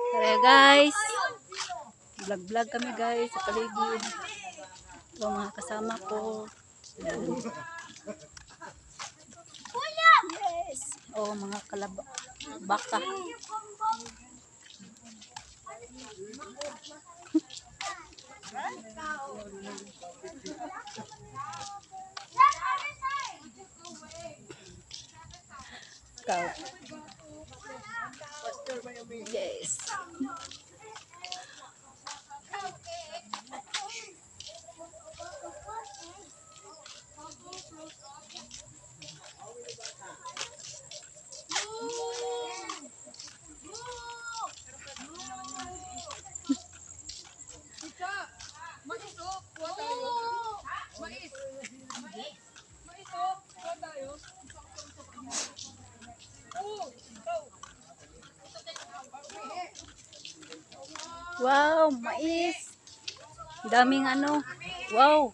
Tara guys. Vlog kami guys sa paligid. Ito mga kasama ko. Yan. Yes. Oh, mga baka. Cow. Yes. Wow, mais. Daming ano. Wow.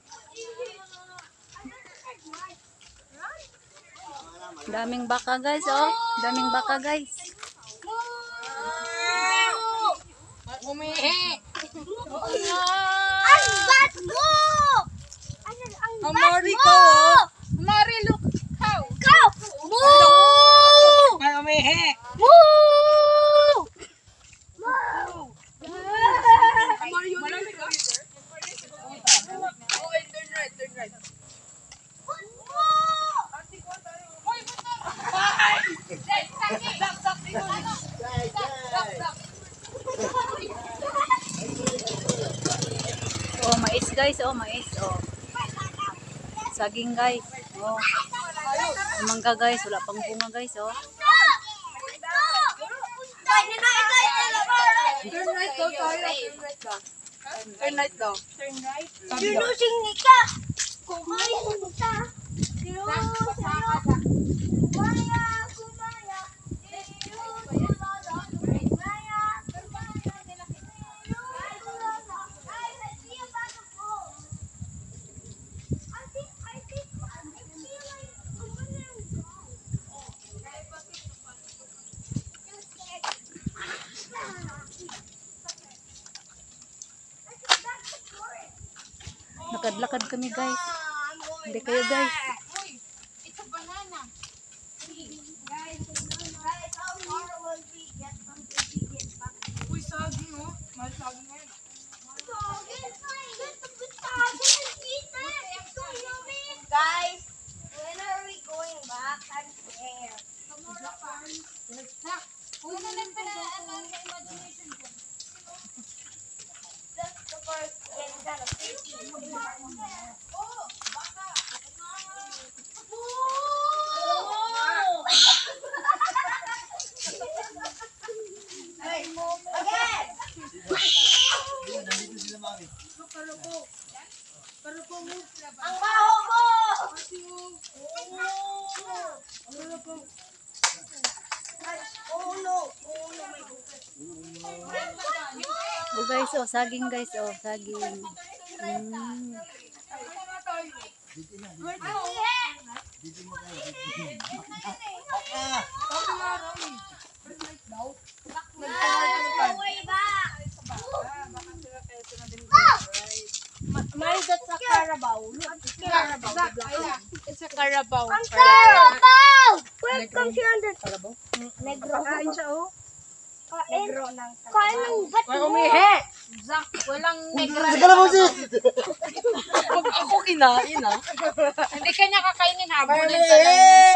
Daming baka guys, oh. Daming baka guys. Umihi. Ang bat mo! Ang Mari bat ko, mo! oh. Mari, look. How? Ikaw! Moo! Ay, umihi. Moo! Mario, malamig ka? Oh, wait, turn right, turn right. Oh, mais guys, oh, mais, oh. Saging guys. Oh. Mangga guys, wala pang bunga guys, oh. Turn right daw tayo. Turn right daw. Turn right daw. Turn right. Sinusing ni ka! Kumain ka! Kumaya, kumaya. Lakad-lakad kami guys. Hindi kayo guys. It's a banana. Guys, how far will we get from the vegan back? Uy, saging, oh. Mahal saging ngayon. Guys, when are we going back? I'm scared. Uy, nalang pa na, sa imagination ko. Just the first getting kind of creepy. Oh, baka. Again! Ang baho mo! Oh no! Oh no! Oh guys, oh, saging guys, oh, saging. Way back! Mari, that's a Carabao. Look, it's Carabao. It's a Carabao. Ang Carabao! Welcome here under Carabao. Negro. Kain siya, oh. Negro ng Kain ng ba't Ay, mo? umihi. Zak, walang negra. Pag ako kinain, ah. Hindi kanya kakainin, habulin ka lang.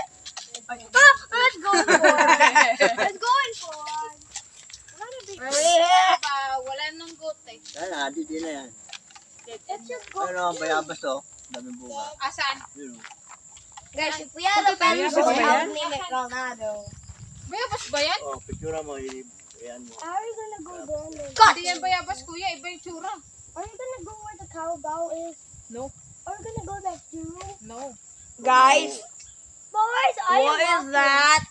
Let's go in for Let's go in for Wala nang goat, eh. Yan, di na yan. Let's just go. Ano, bayabas to? Daming bunga. Asan? Yun, oh. Guys, if we had a family, we would name it Ronaldo. Bayabas ba yan? Oh, picture mo, yan mo. How are you gonna go there? Hindi yan bayabas, kuya. Iba yung tsura. Are you gonna go where the Carabao is? No. Are you gonna go there too? No. Guys, boys, I What is that?